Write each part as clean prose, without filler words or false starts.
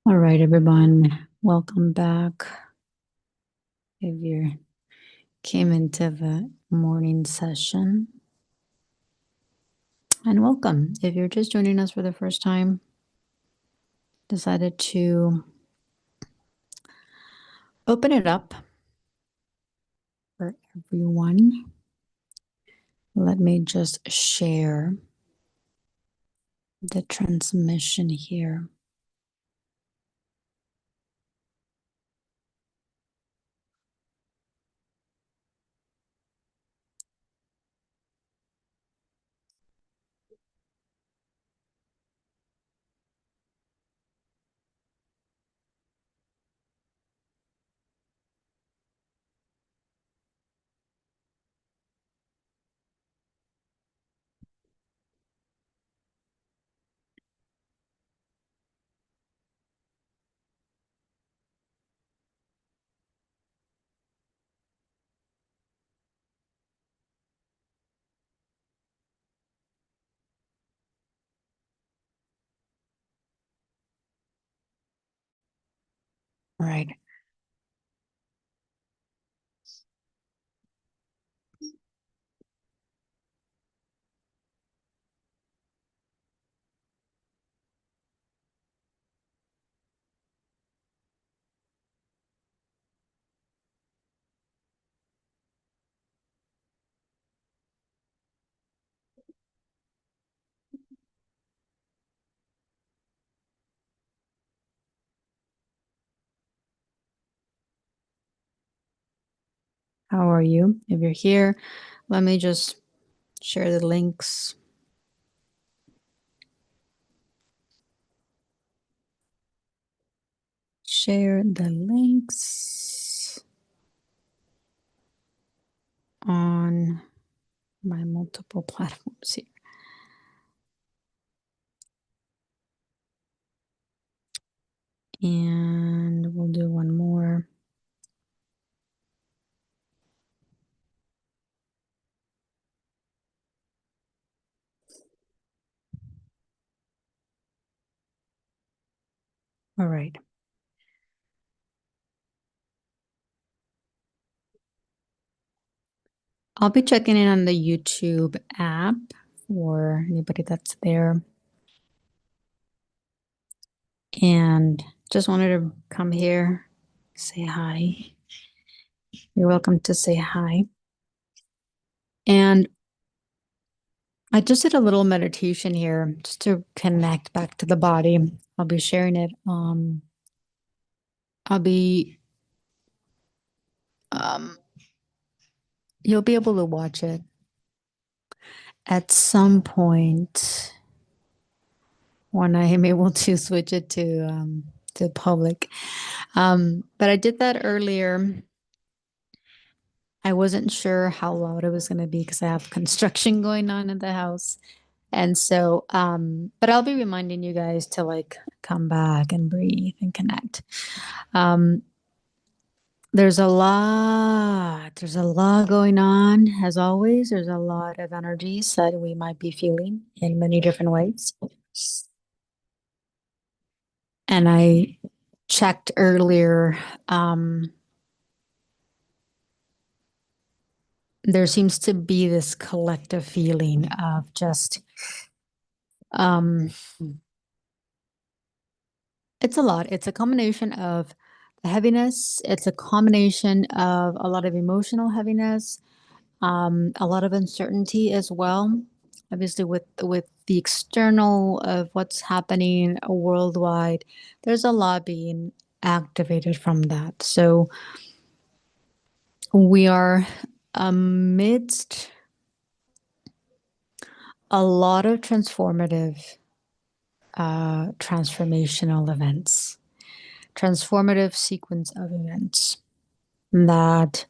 All right, everyone, welcome back. If you came into the morning session, and welcome. If you're just joining us for the first time, decided to open it up for everyone. Let me just share the transmission here. All right. How are you? If you're here, let me just share the links. Share the links on my multiple platforms here. And we'll do one more. All right. I'll be checking in on the YouTube app for anybody that's there. And just wanted to come here, say hi. You're welcome to say hi. And I just did a little meditation here just to connect back to the body. I'll be sharing it. I'll be you'll be able to watch it at some point when I am able to switch it to public. But I did that earlier. I wasn't sure how loud it was going to be because I have construction going on in the house. And so, but I'll be reminding you guys to like come back and breathe and connect. Um, there's a lot going on as always. There's a lot of energies that we might be feeling in many different ways. And I checked earlier, there seems to be this collective feeling of just it's a lot. It's a combination of the heaviness. It's a combination of a lot of emotional heaviness, a lot of uncertainty as well. Obviously, with the external of what's happening worldwide, there's a lot being activated from that. So we are amidst a lot of transformational events, transformative sequence of events that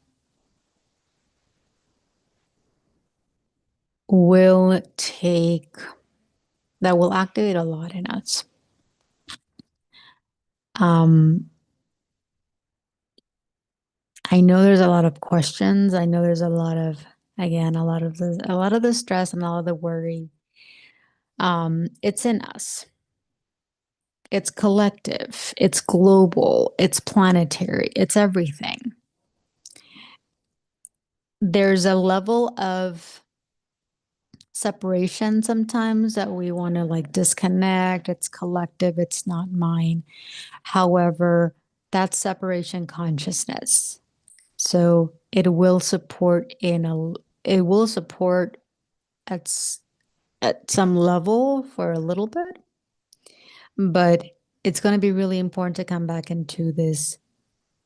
will take, that will activate a lot in us. I know there's a lot of questions. I know there's a lot of, again, a lot of the stress and all of the worry. It's in us. It's collective, it's global, it's planetary, it's everything. There's a level of separation sometimes that we want to like disconnect. It's collective, it's not mine. However, that's separation consciousness. So it will support at at some level for a little bit, but it's going to be really important to come back into this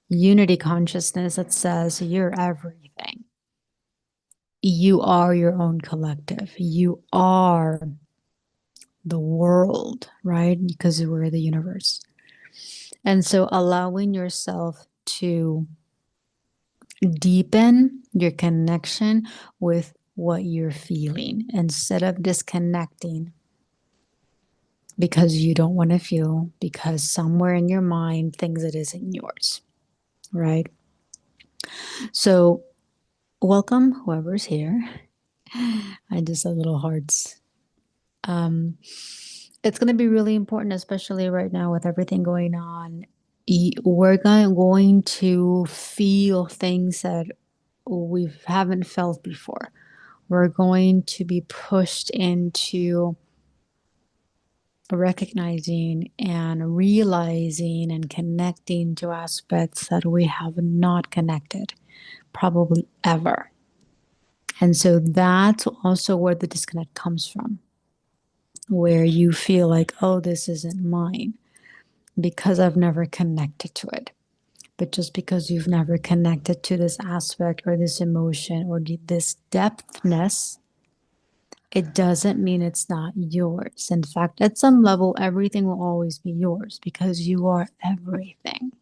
unity consciousness that says you're everything. You are your own collective. You are the world, right? Because we're the universe. And so allowing yourself to deepen your connection with what you're feeling instead of disconnecting because you don't want to feel, because somewhere in your mind thinks it isn't yours, right? So, welcome, whoever's here. I just have little hearts. It's going to be really important, especially right now with everything going on. We're going to feel things that we haven't felt before. We're going to be pushed into recognizing and realizing and connecting to aspects that we have not connected, probably ever. And so that's also where the disconnect comes from, where you feel like, oh, this isn't mine because I've never connected to it. But just because you've never connected to this aspect or this emotion or this depthness, it doesn't mean it's not yours. In fact, at some level, everything will always be yours because you are everything.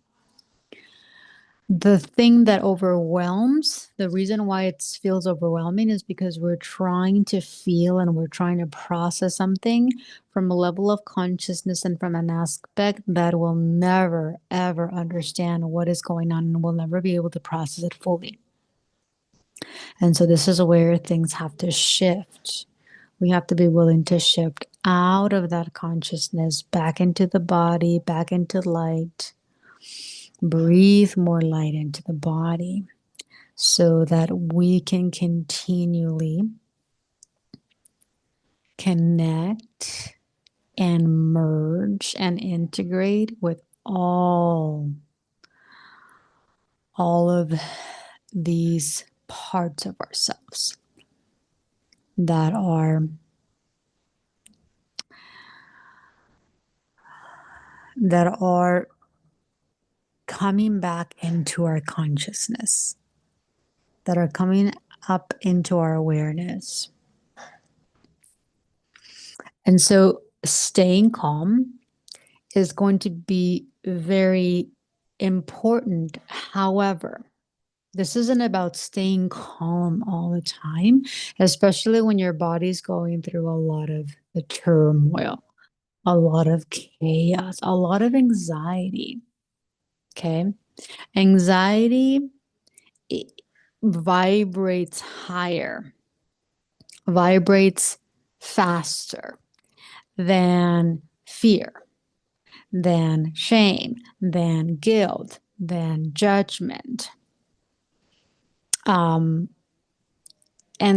The thing that overwhelms, the reason why it feels overwhelming is because we're trying to feel and we're trying to process something from a level of consciousness and from an aspect that will never, ever understand what is going on and will never be able to process it fully. And so this is where things have to shift. We have to be willing to shift out of that consciousness back into the body, back into light. Breathe more light into the body so that we can continually connect and merge and integrate with all of these parts of ourselves that are coming back into our consciousness, that are coming up into our awareness. And so staying calm is going to be very important. However, this isn't about staying calm all the time, especially when your body's going through a lot of the turmoil, a lot of chaos, a lot of anxiety. Okay. Anxiety vibrates higher, vibrates faster than fear, than shame, than guilt, than judgment. And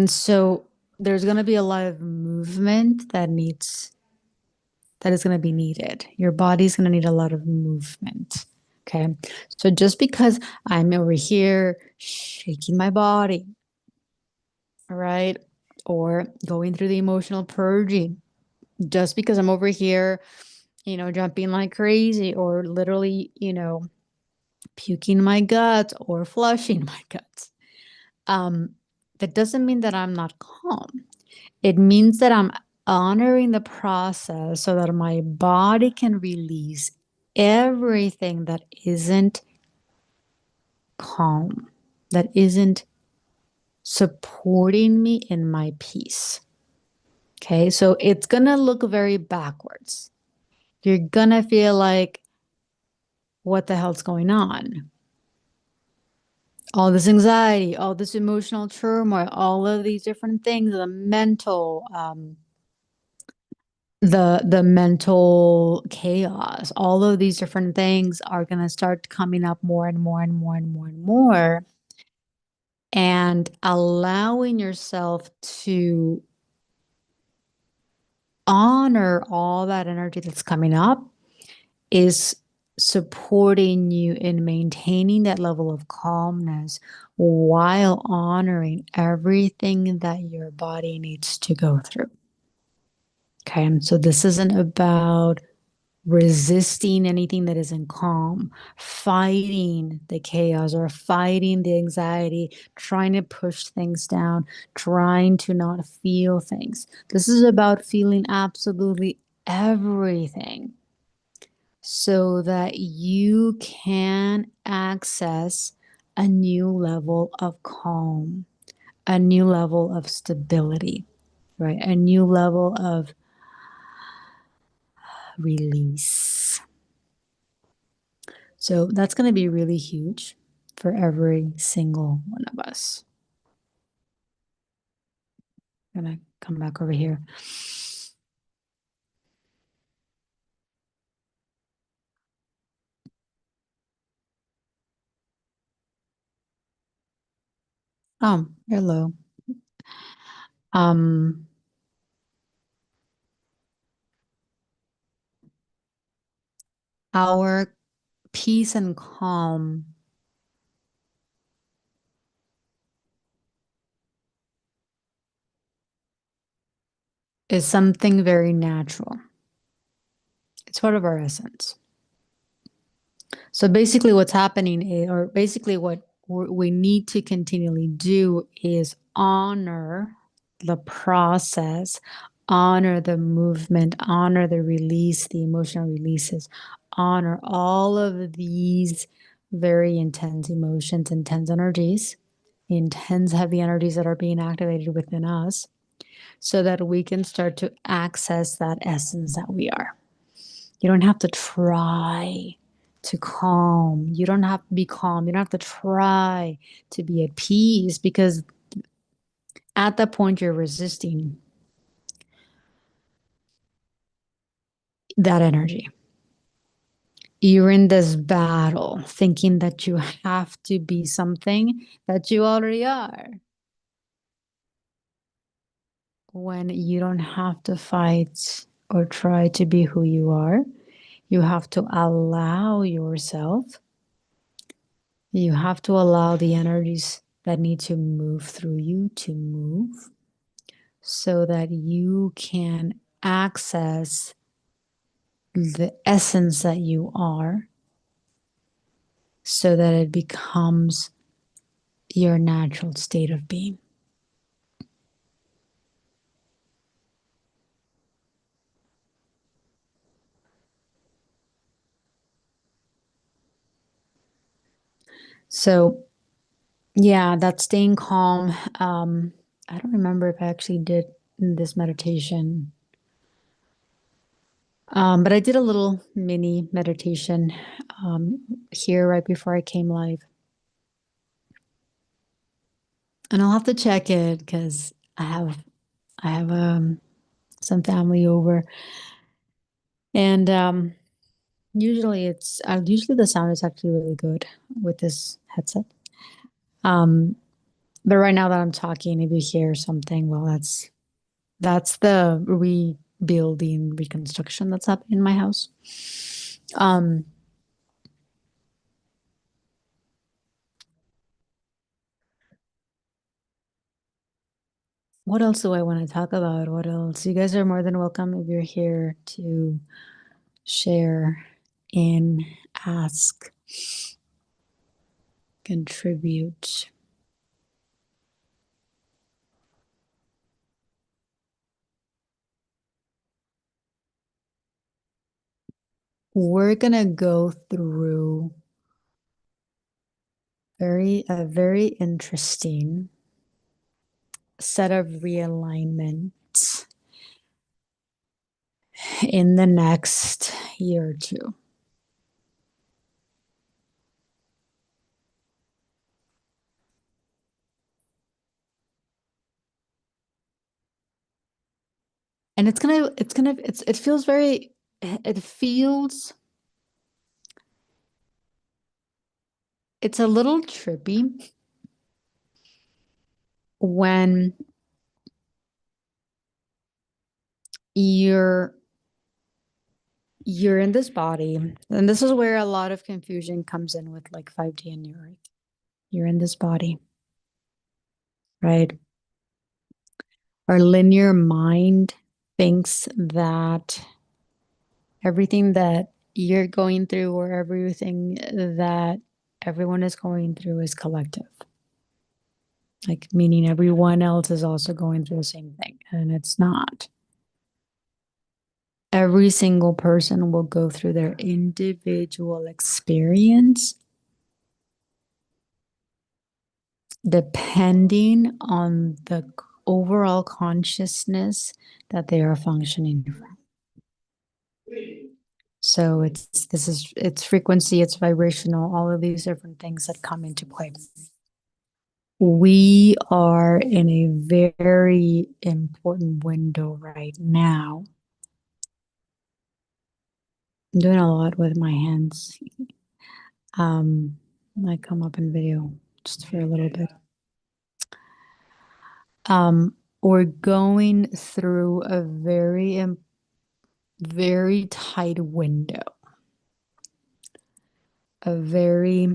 so there's going to be a lot of movement that is going to be needed. Your body's going to need a lot of movement. Okay. So just because I'm over here shaking my body, right? Or going through the emotional purging, just because I'm over here, jumping like crazy or literally, puking my guts or flushing my guts. That doesn't mean that I'm not calm. It means that I'm honoring the process so that my body can release everything that isn't calm, that isn't supporting me in my peace. Okay, so it's gonna look very backwards. You're gonna feel like, what the hell's going on? All this anxiety, all this emotional turmoil, all of these different things, the mental the mental chaos, all of these different things are going to start coming up more and more and more and more and more, and allowing yourself to honor all that energy that's coming up is supporting you in maintaining that level of calmness while honoring everything that your body needs to go through. Okay, and so this isn't about resisting anything that isn't calm, fighting the chaos or fighting the anxiety, trying to push things down, trying to not feel things. This is about feeling absolutely everything so that you can access a new level of calm, a new level of stability, right? A new level of release. So that's going to be really huge for every single one of us. I'm going to come back over here. Hello. Um, our peace and calm is something very natural. It's part of our essence. So basically what's happening is, or basically what we need to continually do is honor the process, honor the movement, honor the release, the emotional releases, honor all of these very intense emotions, intense energies, intense heavy energies that are being activated within us so that we can start to access that essence that we are. You don't have to try to calm. You don't have to be calm. You don't have to try to be at peace because at that point you're resisting that energy. You're in this battle thinking that you have to be something that you already are. When you don't have to fight or try to be who you are, you have to allow yourself. You have to allow the energies that need to move through you to move so that you can access the essence that you are so that it becomes your natural state of being. So, yeah, that staying calm. I don't remember if I actually did this meditation, but I did a little mini meditation here right before I came live. And I'll have to check it because I have some family over, and usually the sound is actually really good with this headset. Um, but right now that I'm talking, if you hear something, well, that's the rebuilding reconstruction that's happening in my house. Um, what else do I want to talk about? What else? You guys are more than welcome if you're here to share and ask, contribute. We're gonna go through a very interesting set of realignments in the next year or two. and it feels very, it feels, it's a little trippy when you're you're in this body, and this is where a lot of confusion comes in with like 5D and New Earth. You're in this body, right? Our linear mind thinks that everything that you're going through or everything that everyone is going through is collective. Like, meaning everyone else is also going through the same thing, and it's not. Every single person will go through their individual experience depending on the overall consciousness that they are functioning from. So it's frequency, it's vibrational, all of these different things that come into play. We are in a very important window right now. I'm doing a lot with my hands. I come up in video just for a little bit. We're going through a very tight window, a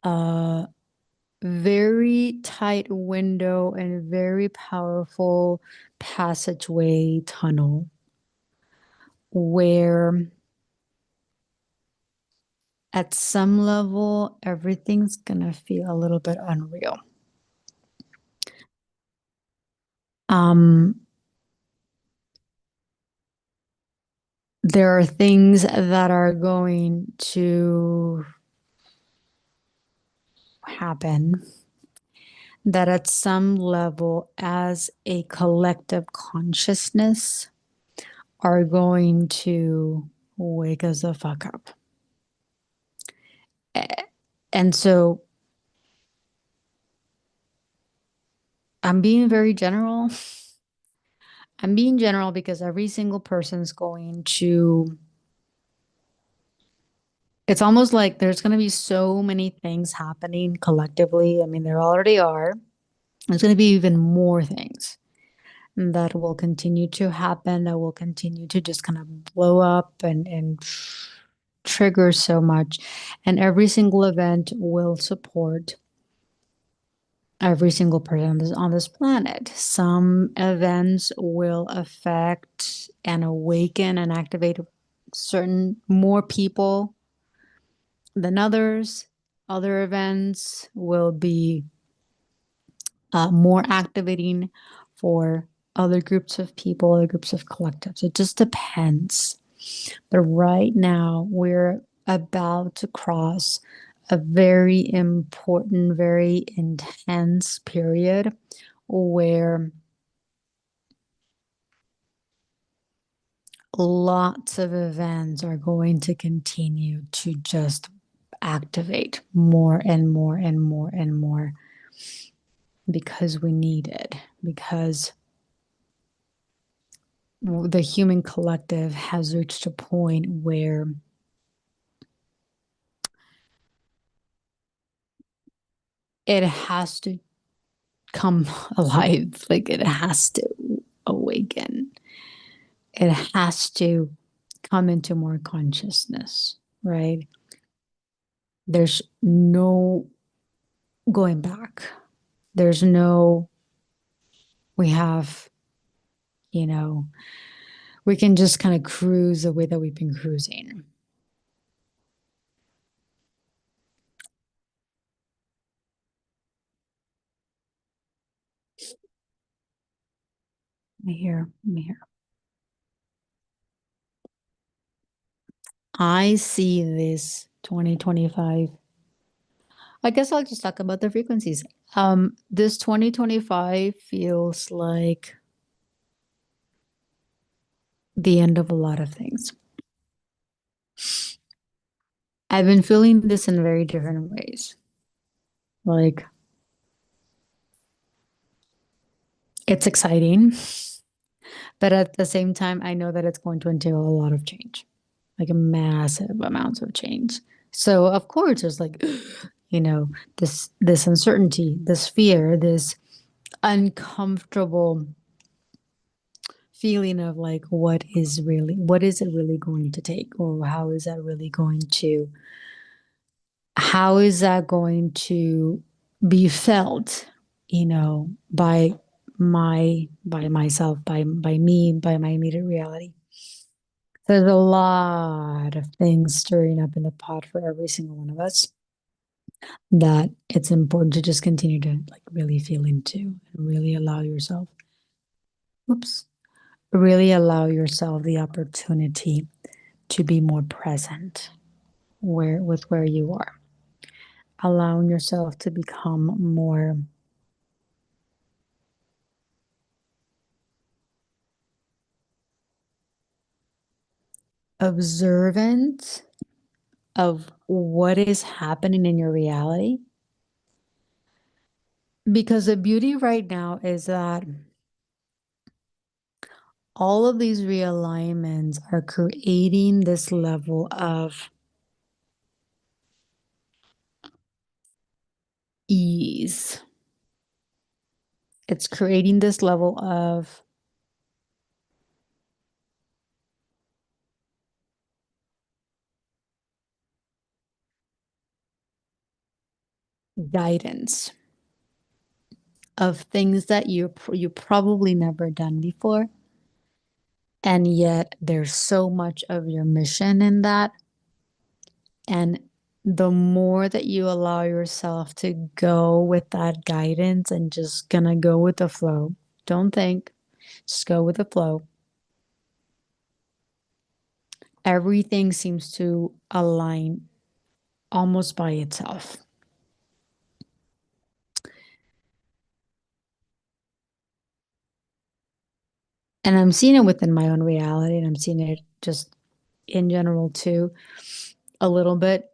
uh, very tight window and very powerful passageway tunnel where at some level everything's gonna feel a little bit unreal. There are things that are going to happen that at some level as a collective consciousness are going to wake us the fuck up. And so I'm being very general. I'm being general because every single person's going to, it's almost like there's going to be so many things happening collectively. I mean, there already are. There's going to be even more things that will continue to happen, that will continue to just kind of blow up and trigger so much. And every single event will support every single person on this planet. Some events will affect and awaken and activate certain more people than others. Other events will be more activating for other groups of people, other groups of collectives. It just depends. But right now, we're about to cross a very important, very intense period where lots of events are going to continue to just activate more and more and more and more because we need it, because the human collective has reached a point where it has to come alive, like it has to awaken, it has to come into more consciousness, right? There's no going back. There's no, we have, you know, we can just kind of cruise the way that we've been cruising. Let me hear. I see this 2025. I guess I'll just talk about the frequencies. This 2025 feels like the end of a lot of things. I've been feeling this in very different ways. Like, It's exciting, but at the same time, I know that it's going to entail a lot of change, like a massive amounts of change. So of course, there's like, this uncertainty, this fear, this uncomfortable feeling of like, what is it really going to take, or how is that going to be felt, by myself, by me, by my immediate reality. There's a lot of things stirring up in the pot for every single one of us that it's important to just continue to like really feel into and whoops, really allow yourself the opportunity to be more present where you are, allowing yourself to become more observant of what is happening in your reality. Because the beauty right now is that all of these realignments are creating this level of ease. It's creating this level of guidance of things that you probably never done before. And yet there's so much of your mission in that. And the more that you allow yourself to go with that guidance and just gonna go with the flow, don't think, just go with the flow. Everything seems to align almost by itself. And I'm seeing it within my own reality, and I'm seeing it just in general too, a little bit.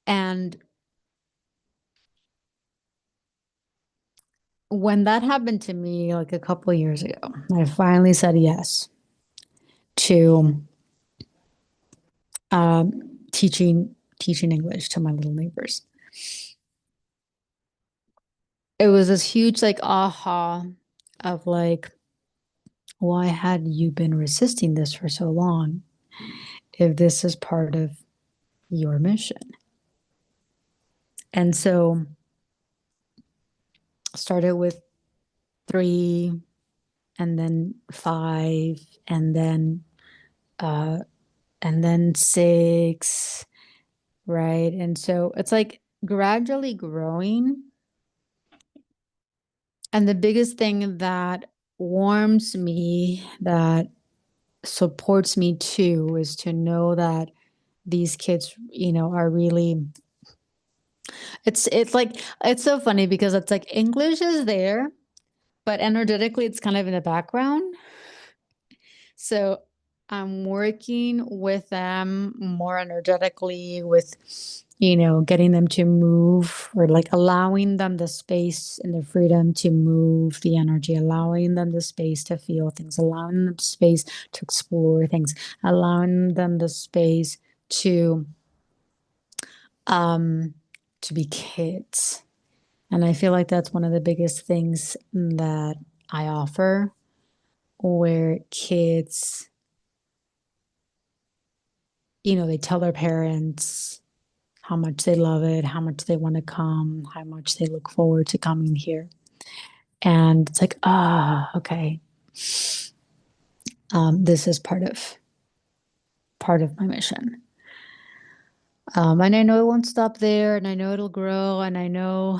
And when that happened to me like a couple of years ago, I finally said yes to teaching English to my little neighbors. It was this huge like aha of like, why had you been resisting this for so long if this is part of your mission? And so started with 3 and then 5 and then 6, right? And so it's like gradually growing. And the biggest thing that warms me, that supports me too, is to know that these kids, are really, it's like, it's so funny because it's like English is there, but energetically it's kind of in the background. So I'm working with them more energetically with, getting them to move, or like allowing them the space and the freedom to move the energy, allowing them the space to feel things, allowing them the space to explore things, allowing them the space um to be kids. And I feel like that's one of the biggest things that I offer, where kids, they tell their parents how much they love it, how much they want to come, how much they look forward to coming here. And it's like, okay. This is part of my mission. And I know it won't stop there, and I know it'll grow, and I know,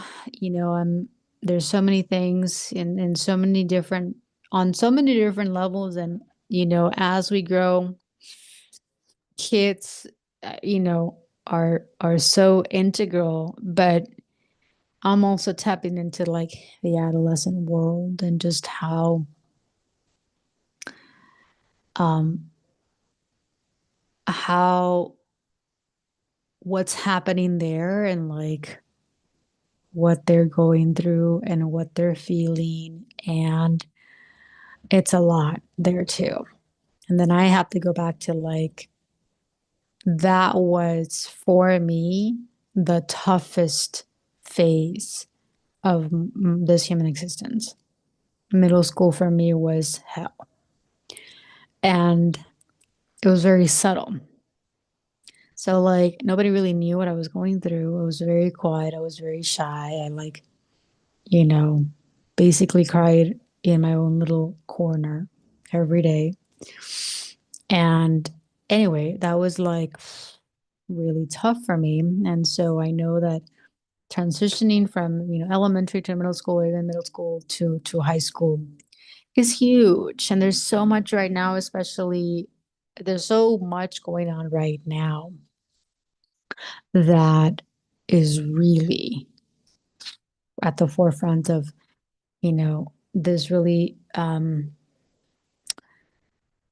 there's so many things in so many different on so many different levels. And as we grow, kids, are so integral. But I'm also tapping into like the adolescent world, and just um how what's happening there, and like what they're going through and what they're feeling. And it's a lot there too. And then I have to go back to like, that was for me the toughest phase of this human existence. Middle school for me was hell. And it was very subtle. So, like, nobody really knew what I was going through. I was very quiet. I was very shy. I, like, you know, basically cried in my own little corner every day. And anyway, that was like really tough for me. And so I know that transitioning from, elementary to middle school, even middle school to high school is huge. And there's so much right now, especially there's so much going on right now that is really at the forefront of, this really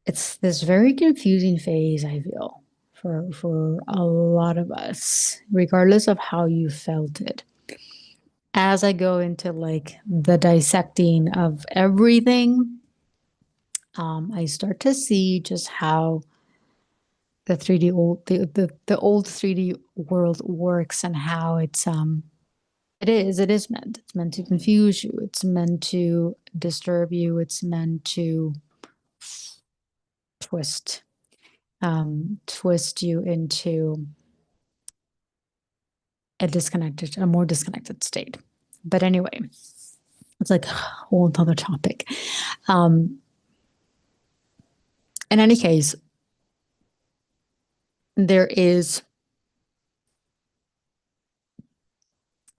it's this very confusing phase, I feel, for a lot of us, regardless of how you felt it. As I go into like the dissecting of everything, I start to see just how the old 3D world works, and how it is meant to confuse you. It's meant to disturb you. It's meant to twist twist you into a more disconnected state. But anyway, it's like a whole other topic. Um, in any case, there is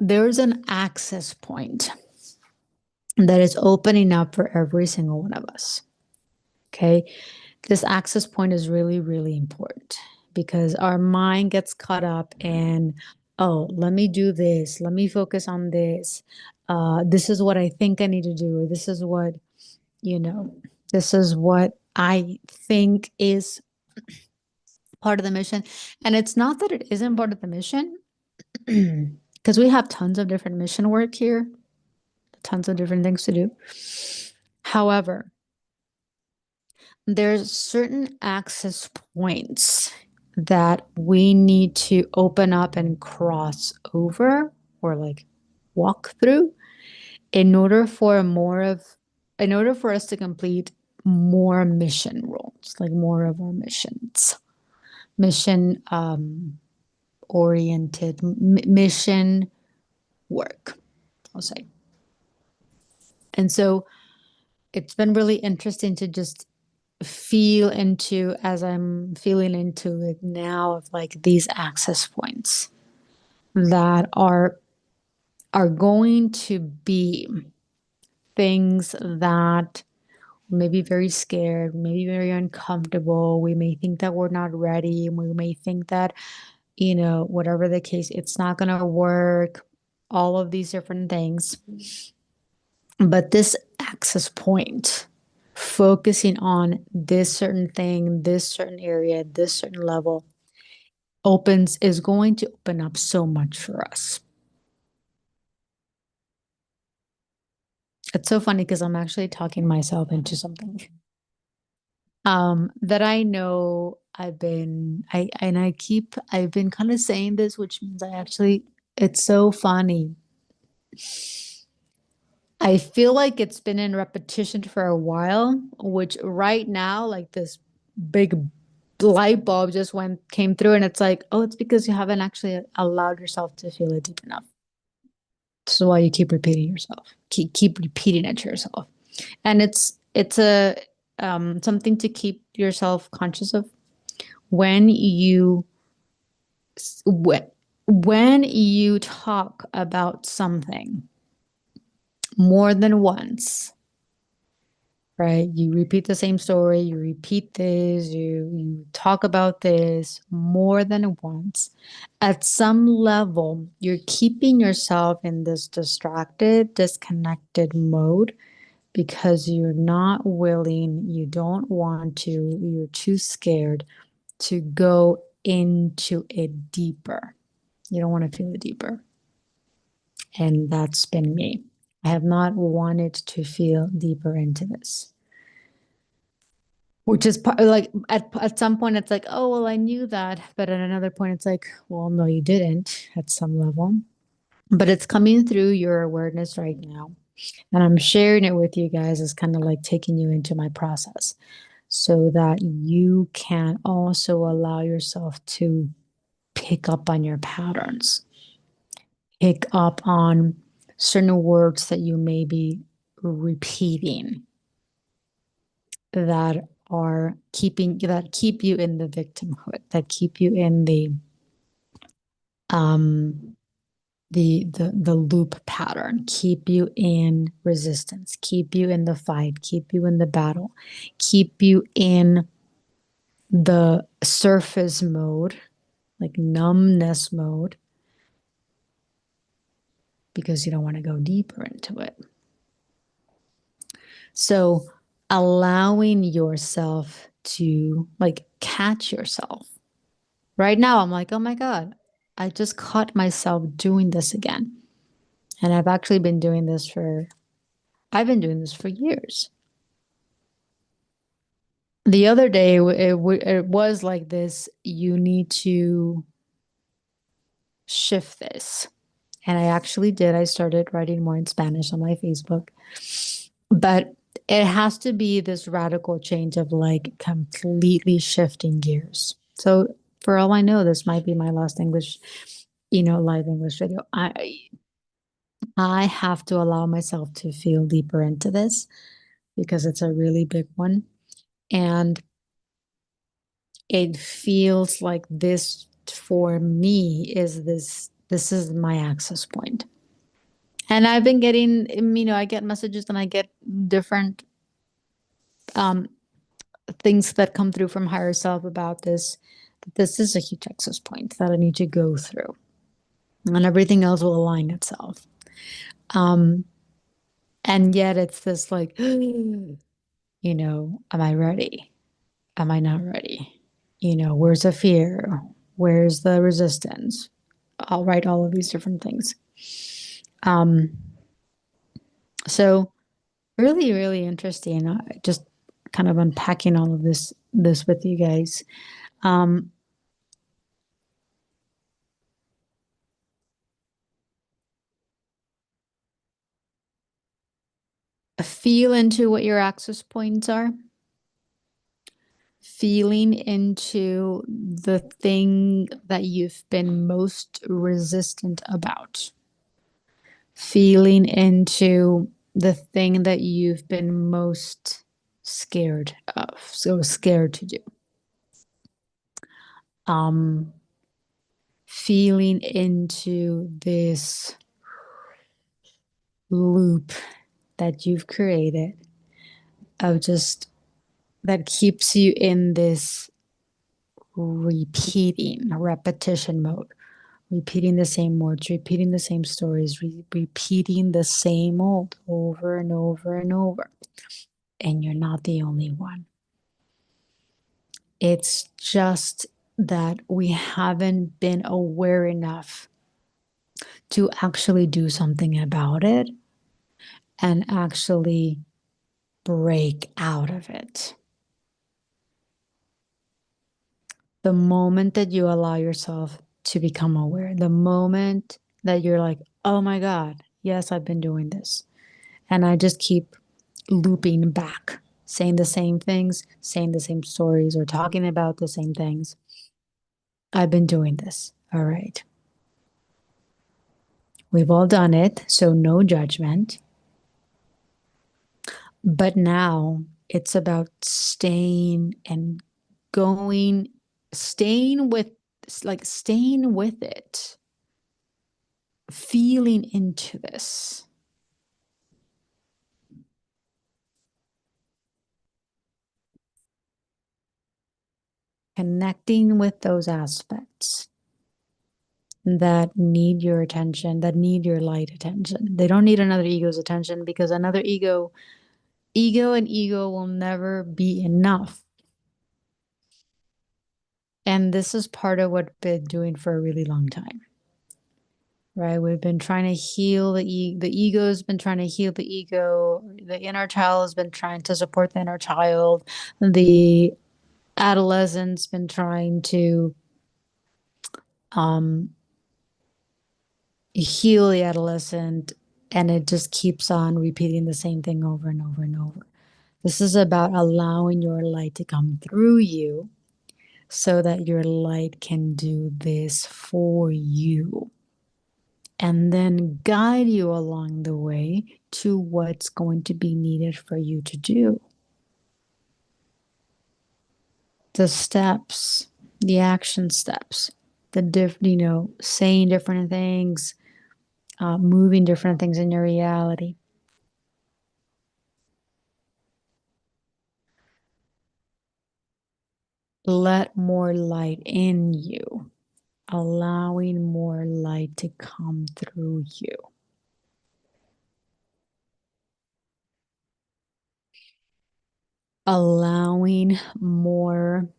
there's an access point that is opening up for every single one of us. Okay. This access point is really, really important because our mind gets caught up in, oh, let me do this. Let me focus on this. This is what I think I need to do. Or you know, this is what I think is part of the mission. And it's not that it isn't part of the mission, because we have tons of different mission work here, tons of different things to do. However, there's certain access points that we need to open up and cross over, or like walk through, in order for us to complete more mission roles, like more of our mission oriented mission work, I'll say. And so it's been really interesting to just feel into, as I'm feeling into it now, of like these access points that are going to be things that may be very scared, maybe very uncomfortable. We may think that we're not ready. We may think that, whatever the case, it's not going to work, all of these different things. But this access point, focusing on this certain thing, this certain area, this certain level, is going to open up so much for us. It's so funny because I'm actually talking myself into something that I know I've been kind of saying this, which means it's so funny. I feel like it's been in repetition for a while, which right now, like this big light bulb just came through, and it's like, oh, it's because you haven't actually allowed yourself to feel it deep enough. So why you keep repeating yourself, keep repeating it to yourself. And it's a something to keep yourself conscious of when you when you talk about something more than once, right? You repeat the same story, you repeat this, you talk about this more than once. At some level, you're keeping yourself in this distracted, disconnected mode because you're not willing, you don't want to, you're too scared to go into it deeper. You don't want to feel it deeper. And that's been me. I have not wanted to feel deeper into this. which is like at some point it's like, oh, well, I knew that. But at another point, it's like, well, no, you didn't at some level. But it's coming through your awareness right now. And I'm sharing it with you guys as kind of like taking you into my process so that you can also allow yourself to pick up on your patterns, pick up on certain words that you may be repeating that are that keep you in the victimhood, that keep you in um the loop pattern, keep you in resistance, keep you in the fight, keep you in the battle, keep you in the surface mode, like numbness mode, because you don't want to go deeper into it. So allowing yourself to like catch yourself. Right now, I'm like, oh my God, I just caught myself doing this again. And I've been doing this for years. The other day, it was like this, you need to shift this. And I actually did. I started writing more in Spanish on my Facebook. But it has to be this radical change of like completely shifting gears. So for all I know, this might be my last English, live English video. I have to allow myself to feel deeper into this because it's a really big one. And it feels like this for me is this is my access point. And I've been getting, I get messages and I get different um things that come through from higher self about this. This is a huge access point that I need to go through. And everything else will align itself. Um, and yet it's this like, am I ready? Am I not ready? Where's the fear? Where's the resistance? I'll write all of these different things. Um, so really, really interesting. Just kind of unpacking all of this with you guys. Um, feel into what your access points are. Feeling into the thing that you've been most resistant about. Feeling into the thing that you've been most scared of, so scared to do. Um, feeling into this loop that you've created of just that keeps you in this repetition mode, repeating the same words, repeating the same stories, repeating the same old over and over and over. And you're not the only one. It's just that we haven't been aware enough to actually do something about it and actually break out of it. The moment that you allow yourself to become aware, the moment that you're like, oh my God, yes, I've been doing this. And I just keep looping back, saying the same things, saying the same stories, or talking about the same things. I've been doing this. All right. We've all done it, so no judgment. But now it's about staying and going, staying with, staying with it, feeling into this. Connecting with those aspects that need your attention, that need your light attention. They don't need another ego's attention because another ego and ego will never be enough. And this is part of what I've been doing for a really long time. right? We've been trying to heal the ego's been trying to heal the ego. The inner child has been trying to support the inner child. The adolescent's been trying to um, heal the adolescent, and it just keeps on repeating the same thing over and over and over. This is about allowing your light to come through you so that your light can do this for you and then guide you along the way to what's going to be needed for you to do. The steps, the action steps, saying different things, moving different things in your reality. Let more light in you, allowing more light to come through you. Allowing more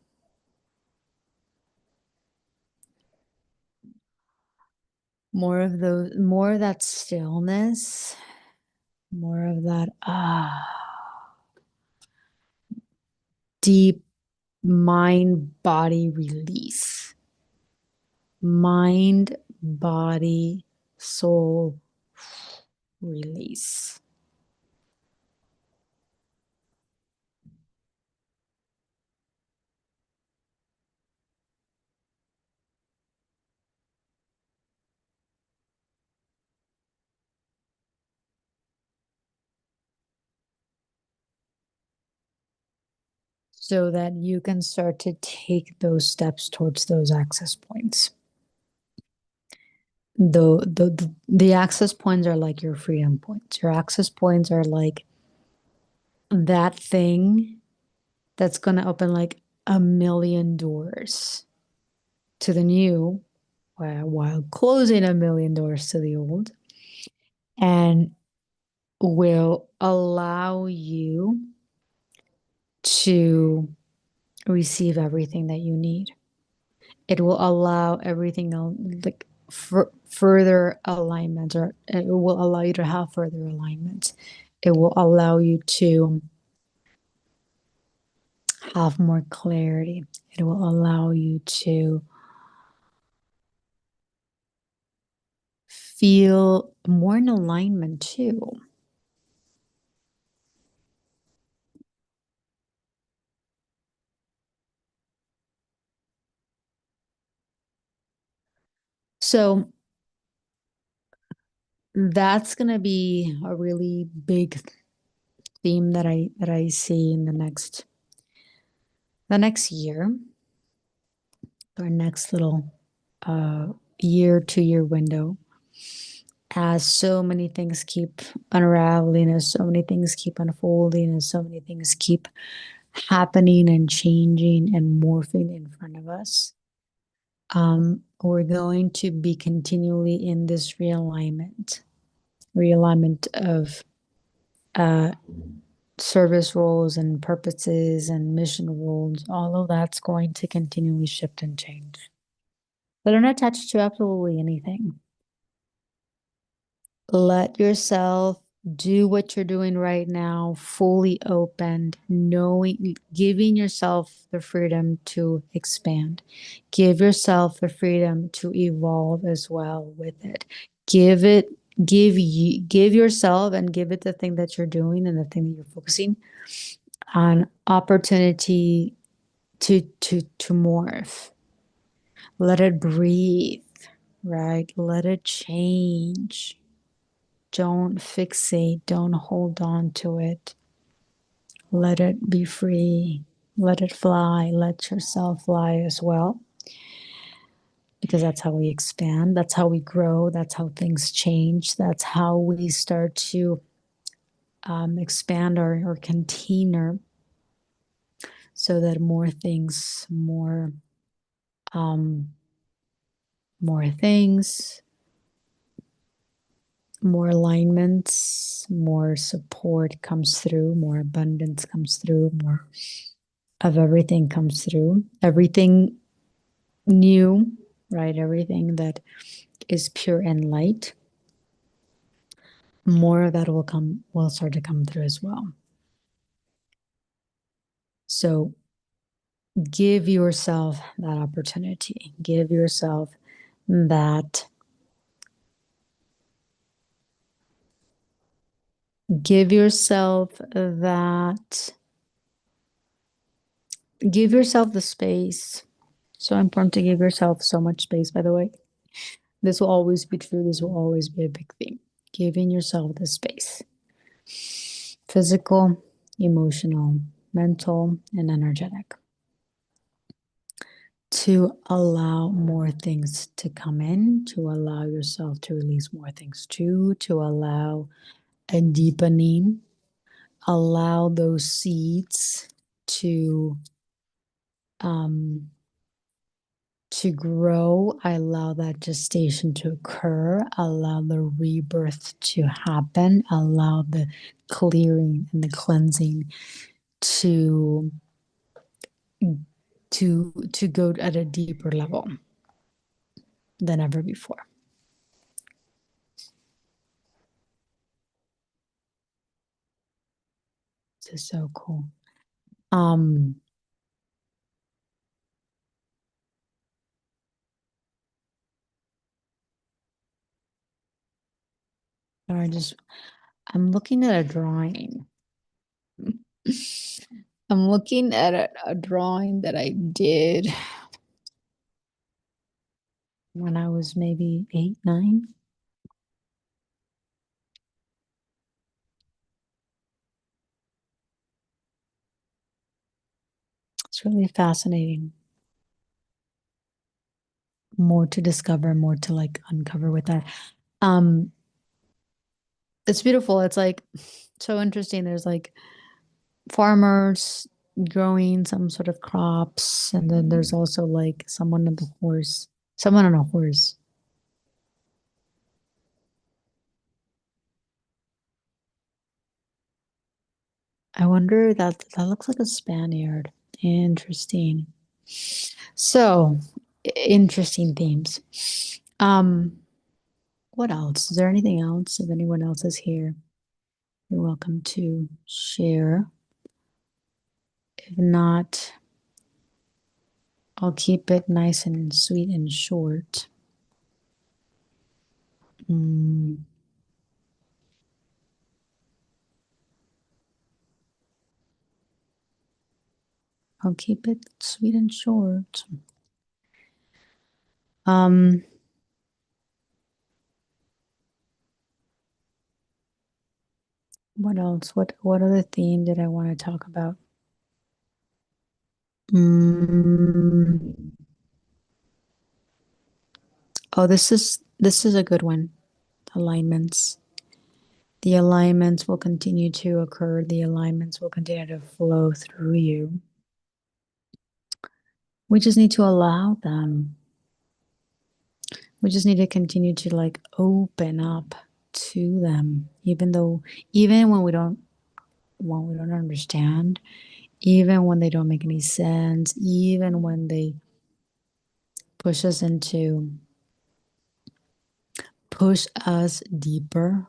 of that stillness, more of that deep mind body release. Mind, body, soul release. So that you can start to take those steps towards those access points. The access points are like your freedom points. Your access points are like that thing that's going to open like a million doors to the new while closing a million doors to the old, and will allow you to receive everything that you need. It will allow everything else, like further alignments, or it will allow you to have further alignments. It will allow you to have more clarity. It will allow you to feel more in alignment too. So that's going to be a really big theme that I see in the next year, our next little year, 2 year window, as so many things keep unraveling, as so many things keep unfolding, as so many things keep happening and changing and morphing in front of us. We're going to be continually in this realignment of service roles and purposes and mission roles. All of that's going to continually shift and change. But don't attach to absolutely anything. Let yourself do what you're doing right now, fully opened, knowing, giving yourself the freedom to expand. Give yourself the freedom to evolve as well with it. Give yourself and give it the thing that you're doing and the thing that you're focusing on, opportunity to morph. Let it breathe, right? Let it change. Don't fixate, don't hold on to it. Let it be free. Let it fly. Let yourself fly as well. Because that's how we expand. That's how we grow. That's how things change. That's how we start to expand our container so that more things, more things, more alignments, more support comes through, more abundance comes through, more of everything comes through, everything new, right? Everything that is pure and light, more of that will start to come through as well. So give yourself that opportunity. Give yourself that give yourself that give yourself the space. So important to give yourself so much space, by the way. This will always be true. This will always be a big theme. Giving yourself the space. Physical, emotional, mental, and energetic. To allow more things to come in, to allow yourself to release more things too, to allow a deepening, allow those seeds um to grow, allow that gestation to occur, allow the rebirth to happen, allow the clearing and the cleansing to go at a deeper level than ever before. This is so cool. I'm looking at a drawing. I'm looking at a drawing that I did when I was maybe 8, 9. It's really fascinating. More to discover, more to like uncover with that. It's beautiful. It's like so interesting. There's like farmers growing some sort of crops, and then there's also like someone on a horse. I wonder that looks like a Spaniard. Interesting. So, interesting themes. What else? Is there anything else? If anyone else is here, you're welcome to share. If not, I'll keep it nice and sweet and short. I'll keep it sweet and short. What else? What other theme did I want to talk about? Oh, this is a good one. Alignments. The alignments will continue to occur. The alignments will continue to flow through you. We just need to allow them. We just need to continue to like open up to them, even when we don't understand, even when they don't make any sense, even when they push us deeper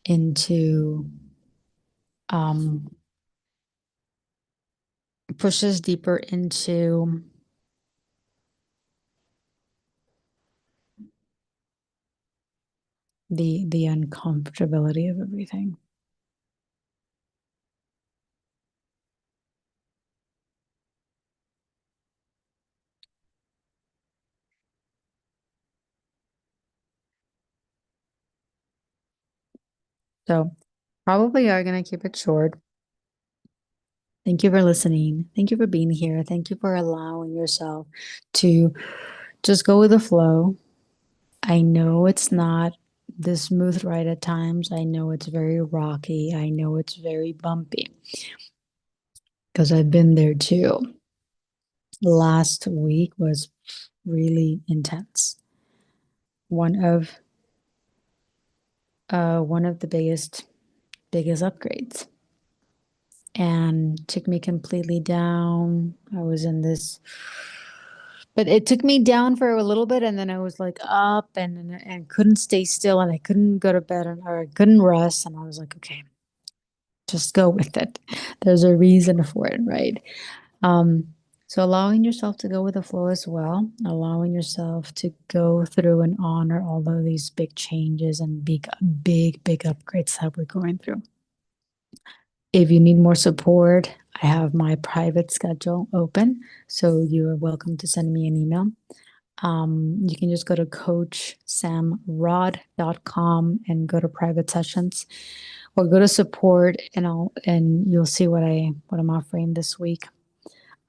into push us deeper into the uncomfortability of everything. So probably are going to keep it short. Thank you for listening. Thank you for being here. Thank you for allowing yourself to just go with the flow. I know it's not the smooth ride at times. I know it's very rocky. I know it's very bumpy because I've been there too. Last week was really intense. One of the biggest upgrades, and took me completely down. I was in this But it took me down for a little bit, and then I was like up and couldn't stay still, and I couldn't go to bed, or I couldn't rest, and I was like, okay, just go with it. There's a reason for it, right? Um, so allowing yourself to go with the flow as well, allowing yourself to go through and honor all of these big changes and big upgrades that we're going through. If you need more support, I have my private schedule open, so you are welcome to send me an email. You can just go to coachsamrod.com and go to private sessions, or go to support, and you'll see what I'm offering this week.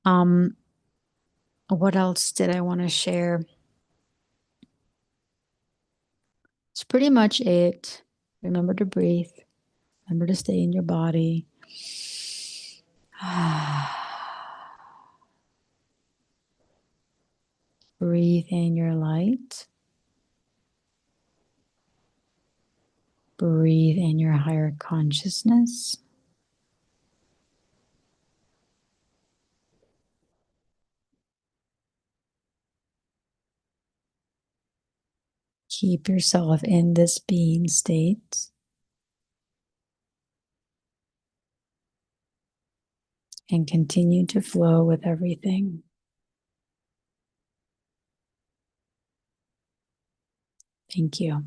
What else did I want to share? It's pretty much it. Remember to breathe. Remember to stay in your body. Breathe in your light. Breathe in your higher consciousness. Keep yourself in this being state and continue to flow with everything. Thank you.